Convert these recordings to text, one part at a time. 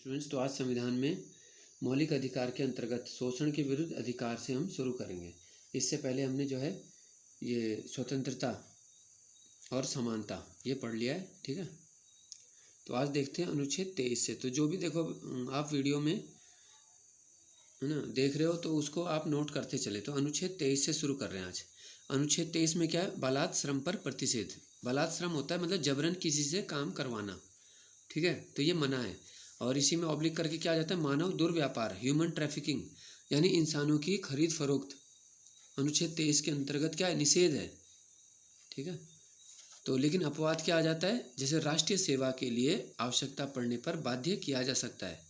Students, तो आज संविधान में मौलिक अधिकार के अंतर्गत शोषण के विरुद्ध अधिकार से हम शुरू करेंगे। इससे पहले हमने जो है ये स्वतंत्रता और समानता ये पढ़ लिया है, ठीक है। तो आज देखते हैं अनुच्छेद 23 से। तो जो भी देखो आप वीडियो में है ना देख रहे हो तो उसको आप नोट करते चले। तो अनुच्छेद 23 से शुरू कर रहे हैं आज। अनुच्छेद 23 में क्या है? बालात श्रम पर प्रतिषेध। बालात श्रम होता है मतलब जबरन किसी से काम करवाना, ठीक है। तो ये मना है। और इसी में ऑब्लिक करके क्या आ जाता है? मानव दुर्व्यापार, ह्यूमन ट्रैफिकिंग, यानी इंसानों की खरीद फरोख्त अनुच्छेद 23 के अंतर्गत क्या है? निषेध है, ठीक है। तो लेकिन अपवाद क्या आ जाता है? जैसे राष्ट्रीय सेवा के लिए आवश्यकता पड़ने पर बाध्य किया जा सकता है,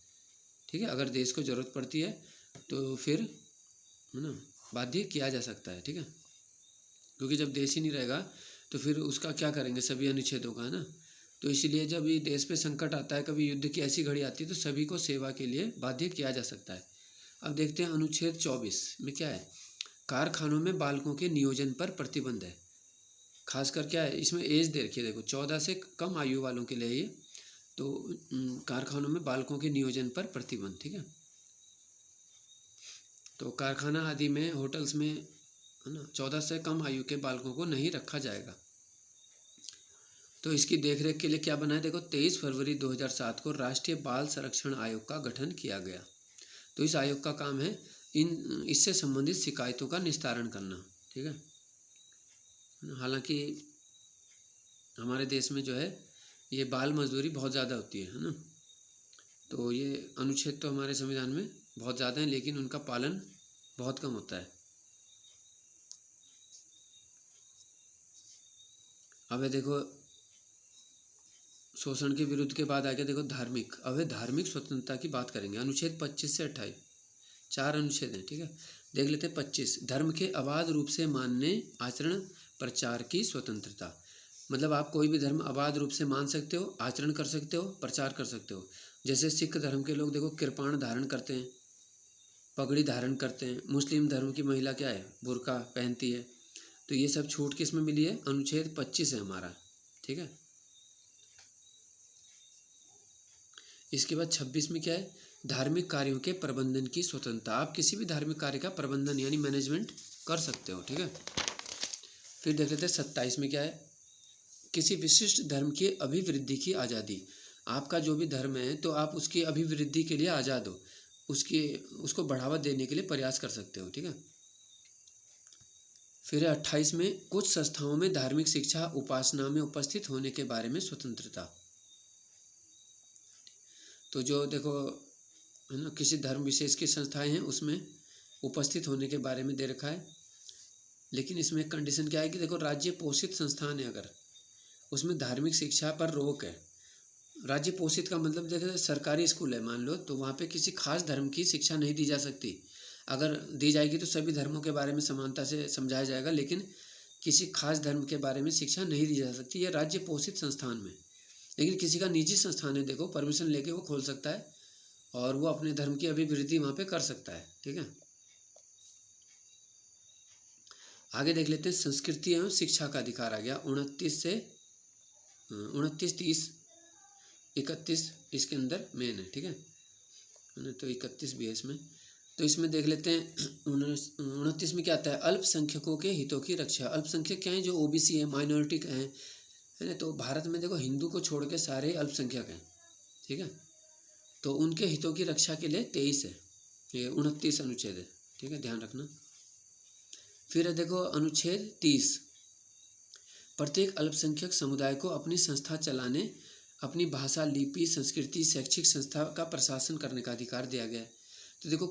ठीक है। अगर देश को जरूरत पड़ती है तो फिर है ना बाध्य किया जा सकता है, ठीक है। क्योंकि जब देश ही नहीं रहेगा तो फिर उसका क्या करेंगे सभी अनुच्छेदों का, है ना। तो इसीलिए जब ये देश पे संकट आता है, कभी युद्ध की ऐसी घड़ी आती है, तो सभी को सेवा के लिए बाध्य किया जा सकता है। अब देखते हैं अनुच्छेद 24 में क्या है? कारखानों में बालकों के नियोजन पर प्रतिबंध है। खासकर क्या है इसमें? एज दे रखी है, देखो 14 से कम आयु वालों के लिए ये। तो कारखानों में बालकों के नियोजन पर प्रतिबंध, ठीक है। तो कारखाना आदि में, होटल्स में, है ना, 14 से कम आयु के बालकों को नहीं रखा जाएगा। तो इसकी देखरेख के लिए क्या बना है? देखो 23 फरवरी 2007 को राष्ट्रीय बाल संरक्षण आयोग का गठन किया गया। तो इस आयोग का काम है इससे संबंधित शिकायतों का निस्तारण करना, ठीक है। हालांकि हमारे देश में जो है ये बाल मजदूरी बहुत ज़्यादा होती है ना। तो ये अनुच्छेद तो हमारे संविधान में बहुत ज़्यादा है, लेकिन उनका पालन बहुत कम होता है। अब देखो शोषण के विरुद्ध के बाद आगे देखो धार्मिक। अब धार्मिक स्वतंत्रता की बात करेंगे। अनुच्छेद 25 से 28 4 अनुच्छेद हैं, ठीक है। देख लेते हैं 25। धर्म के अबाध रूप से मानने, आचरण, प्रचार की स्वतंत्रता। मतलब आप कोई भी धर्म अबाध रूप से मान सकते हो, आचरण कर सकते हो, प्रचार कर सकते हो। जैसे सिख धर्म के लोग देखो कृपाण धारण करते हैं, पगड़ी धारण करते हैं। मुस्लिम धर्म की महिला क्या है? बुर्का पहनती है। तो ये सब छूट किस में मिली है? अनुच्छेद 25 है हमारा, ठीक है। इसके बाद 26 में क्या है? धार्मिक कार्यों के प्रबंधन की स्वतंत्रता। आप किसी भी धार्मिक कार्य का प्रबंधन यानी मैनेजमेंट कर सकते हो, ठीक है। फिर देख लेते हैं 27 में क्या है? किसी विशिष्ट धर्म की अभिवृद्धि की आज़ादी। आपका जो भी धर्म है तो आप उसकी अभिवृद्धि के लिए आज़ाद हो, उसको बढ़ावा देने के लिए प्रयास कर सकते हो, ठीक है। फिर 28 में कुछ संस्थाओं में धार्मिक शिक्षा उपासना में उपस्थित होने के बारे में स्वतंत्रता। तो जो देखो है ना किसी धर्म विशेष की संस्थाएं हैं उसमें उपस्थित होने के बारे में दे रखा है। लेकिन इसमें एक कंडीशन क्या है कि देखो राज्य पोषित संस्थान है, अगर उसमें धार्मिक शिक्षा पर रोक है। राज्य पोषित का मतलब जैसे सरकारी स्कूल है मान लो, तो वहाँ पे किसी खास धर्म की शिक्षा नहीं दी जा सकती। अगर दी जाएगी तो सभी धर्मों के बारे में समानता से समझाया जाएगा, लेकिन किसी खास धर्म के बारे में शिक्षा नहीं दी जा सकती। यह राज्य पोषित संस्थान में। लेकिन किसी का निजी संस्थान है, देखो परमिशन लेके वो खोल सकता है और वो अपने धर्म की अभिवृद्धि वहाँ पे कर सकता है, ठीक है। आगे देख लेते हैं संस्कृति एवं शिक्षा का अधिकार आ गया 29 से 29, 30, 31 इसके अंदर मेन है, ठीक है। तो 31 भी है इसमें। तो इसमें देख लेते हैं 29 में क्या आता है? अल्पसंख्यकों के हितों की रक्षा। अल्पसंख्यक क्या है? जो ओबीसी है, माइनॉरिटी हैं, है ना। तो भारत में देखो हिंदू को छोड़ के सारे अल्पसंख्यक हैं, ठीक है। तो उनके हितों की रक्षा के लिए 23 है, ये 29 अनुच्छेद है, ठीक है, ध्यान रखना। फिर है देखो अनुच्छेद 30। प्रत्येक अल्पसंख्यक समुदाय को अपनी संस्था चलाने, अपनी भाषा, लिपि, संस्कृति, शैक्षिक संस्था का प्रशासन करने का अधिकार दिया गया है। तो देखो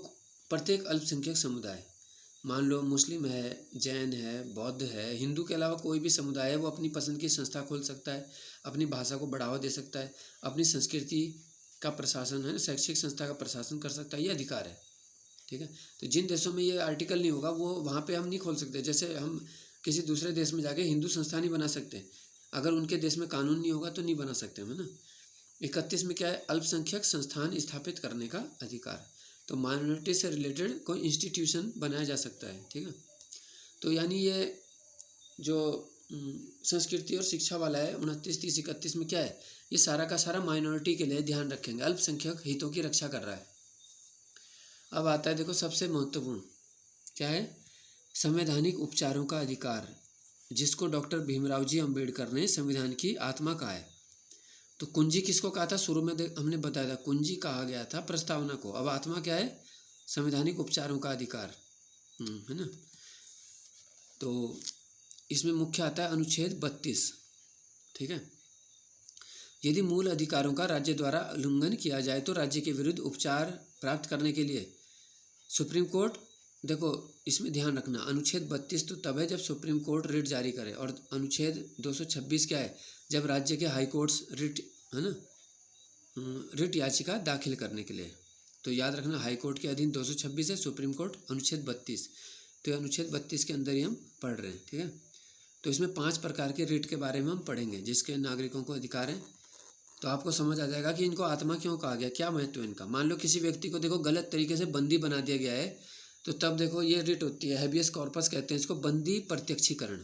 प्रत्येक अल्पसंख्यक समुदाय, मान लो मुस्लिम है, जैन है, बौद्ध है, हिंदू के अलावा कोई भी समुदाय है, वो अपनी पसंद की संस्था खोल सकता है, अपनी भाषा को बढ़ावा दे सकता है, अपनी संस्कृति का प्रशासन है, शैक्षिक संस्था का प्रशासन कर सकता है, ये अधिकार है, ठीक है। तो जिन देशों में ये आर्टिकल नहीं होगा वो वहाँ पे हम नहीं खोल सकते। जैसे हम किसी दूसरे देश में जाके हिंदू संस्था नहीं बना सकते, अगर उनके देश में कानून नहीं होगा तो नहीं बना सकते हम, है ना। 31 में क्या है? अल्पसंख्यक संस्थान स्थापित करने का अधिकार। तो माइनॉरिटी से रिलेटेड कोई इंस्टीट्यूशन बनाया जा सकता है, ठीक है। तो यानी ये जो संस्कृति और शिक्षा वाला है 29, 30, 31 में क्या है, ये सारा का सारा माइनॉरिटी के लिए ध्यान रखेंगे, अल्पसंख्यक हितों की रक्षा कर रहा है। अब आता है देखो सबसे महत्वपूर्ण क्या है, संवैधानिक उपचारों का अधिकार, जिसको डॉक्टर भीमराव जी अंबेडकर ने संविधान की आत्मा कहा है। तो कुंजी किसको कहा था, शुरू में हमने बताया था, कुंजी कहा गया था प्रस्तावना को। अब आत्मा क्या है, संवैधानिक उपचारों का अधिकार, है ना। तो इसमें मुख्य आता है अनुच्छेद 32, ठीक है। यदि मूल अधिकारों का राज्य द्वारा उल्लंघन किया जाए तो राज्य के विरुद्ध उपचार प्राप्त करने के लिए सुप्रीम कोर्ट, देखो इसमें ध्यान रखना, अनुच्छेद 32 तो तब है जब सुप्रीम कोर्ट रिट जारी करे, और अनुच्छेद 226 क्या है, जब राज्य के हाई कोर्ट्स रिट, है ना, रिट याचिका दाखिल करने के लिए। तो याद रखना हाई कोर्ट के अधीन 226 है, सुप्रीम कोर्ट अनुच्छेद 32, तो अनुच्छेद 32 के अंदर ही हम पढ़ रहे हैं, ठीक है। तो इसमें 5 प्रकार के रिट के बारे में हम पढ़ेंगे जिसके नागरिकों को अधिकार है। तो आपको समझ आ जाएगा कि इनको आत्मा क्यों कहा गया, क्या महत्व है इनका। मान लो किसी व्यक्ति को देखो गलत तरीके से बंदी बना दिया गया है, तो तब देखो ये रिट होती है, हैबियस कॉर्पस कहते हैं इसको, बंदी प्रत्यक्षीकरण,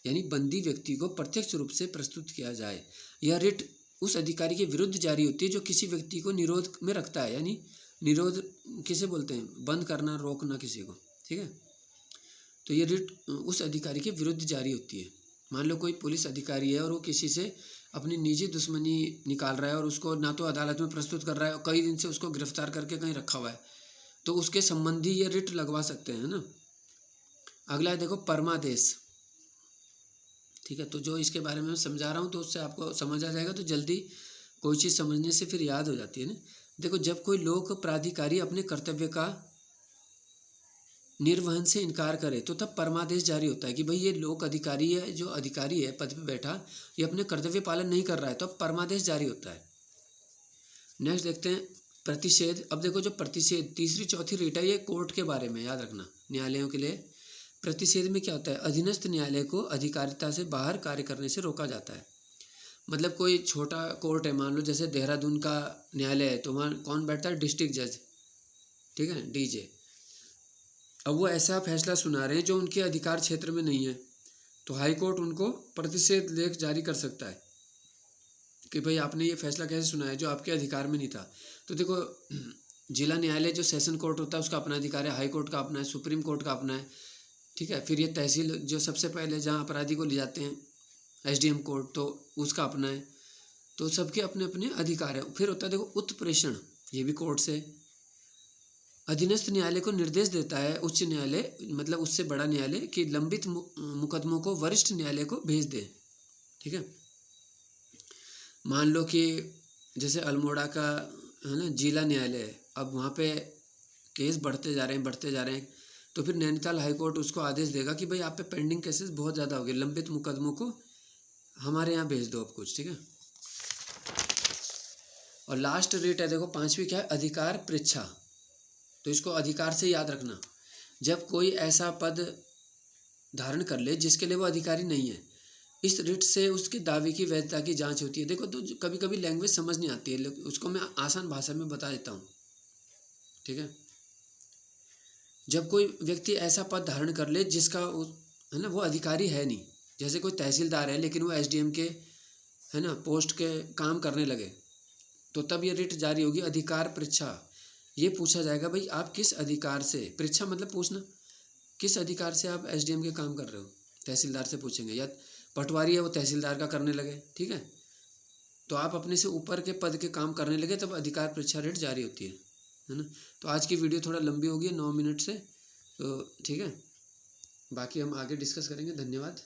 यानी बंदी व्यक्ति को प्रत्यक्ष रूप से प्रस्तुत किया जाए। यह रिट उस अधिकारी के विरुद्ध जारी होती है जो किसी व्यक्ति को निरोध में रखता है, यानी निरोध किसे बोलते हैं, बंद करना, रोकना किसी को, ठीक है। तो ये रिट उस अधिकारी के विरुद्ध जारी होती है। मान लो कोई पुलिस अधिकारी है और वो किसी से अपनी निजी दुश्मनी निकाल रहा है और उसको ना तो अदालत में प्रस्तुत कर रहा है और कई दिन से उसको गिरफ्तार करके कहीं रखा हुआ है, तो उसके संबंधी ये रिट लगवा सकते हैं ना। अगला है देखो परमादेश, ठीक है। तो जो इसके बारे में समझा रहा हूँ तो उससे आपको समझ आ जाएगा, तो जल्दी कोई चीज़ समझने से फिर याद हो जाती है ना। देखो जब कोई लोक प्राधिकारी अपने कर्तव्य का निर्वहन से इनकार करे तो तब परमादेश जारी होता है कि भाई ये लोक अधिकारी है, जो अधिकारी है पद पे बैठा, ये अपने कर्तव्य पालन नहीं कर रहा है, तो अब परमादेश जारी होता है। नेक्स्ट देखते हैं प्रतिषेध। अब देखो जो प्रतिषेध तीसरी चौथी रिट है, ये कोर्ट के बारे में याद रखना, न्यायालयों के लिए। प्रतिषेध में क्या होता है, अधीनस्थ न्यायालय को अधिकारिता से बाहर कार्य करने से रोका जाता है। मतलब कोई छोटा कोर्ट है, मान लो जैसे देहरादून का न्यायालय है, तो वहाँ कौन बैठता है, डिस्ट्रिक्ट जज, ठीक है, डीजे। अब वो ऐसा फैसला सुना रहे हैं जो उनके अधिकार क्षेत्र में नहीं है, तो हाई कोर्ट उनको प्रतिषेध लेख जारी कर सकता है कि भाई आपने ये फैसला कैसे सुनाया जो आपके अधिकार में नहीं था। तो देखो जिला न्यायालय जो सेशन कोर्ट होता है उसका अपना अधिकार है, हाई कोर्ट का अपना है, सुप्रीम कोर्ट का अपना है, ठीक है। फिर ये तहसील जो सबसे पहले जहाँ अपराधी को ले जाते हैं, एसडीएम कोर्ट, तो उसका अपना है। तो सबके अपने अपने अधिकार है। फिर होता है देखो उत्प्रेषण, ये भी कोर्ट से। अधीनस्थ न्यायालय को निर्देश देता है उच्च न्यायालय, मतलब उससे बड़ा न्यायालय, कि लंबित मुकदमों को वरिष्ठ न्यायालय को भेज दे, ठीक है। मान लो कि जैसे अल्मोड़ा का, है ना, जिला न्यायालय है, अब वहाँ पे केस बढ़ते जा रहे हैं, तो फिर नैनीताल हाई कोर्ट उसको आदेश देगा कि भाई आप पे पेंडिंग केसेस बहुत ज़्यादा हो गए, लंबित मुकदमों को हमारे यहाँ भेज दो अब कुछ, ठीक है। और लास्ट रेट है देखो 5वीं क्या है, अधिकार परीक्षा। तो इसको अधिकार से याद रखना, जब कोई ऐसा पद धारण कर ले जिसके लिए वो अधिकारी नहीं है, इस रिट से उसके दावे की वैधता की जांच होती है। देखो तो कभी कभी लैंग्वेज समझ नहीं आती है, उसको मैं आसान भाषा में बता देता हूँ, ठीक है। जब कोई व्यक्ति ऐसा पद धारण कर ले जिसका है ना वो अधिकारी है नहीं, जैसे कोई तहसीलदार है लेकिन वो एसडीएम के, है ना, पोस्ट के काम करने लगे, तो तब ये रिट जारी होगी, अधिकार परीक्षा। ये पूछा जाएगा भाई आप किस अधिकार से, परीक्षा मतलब पूछना, किस अधिकार से आप एसडीएम के काम कर रहे हो, तहसीलदार से पूछेंगे। या पटवारी है वो तहसीलदार का करने लगे, ठीक है, तो आप अपने से ऊपर के पद के काम करने लगे, तब अधिकार परीक्षा रेट जारी होती है ना। तो आज की वीडियो थोड़ा लंबी होगी 9 मिनट से, तो ठीक है, बाकी हम आगे डिस्कस करेंगे। धन्यवाद।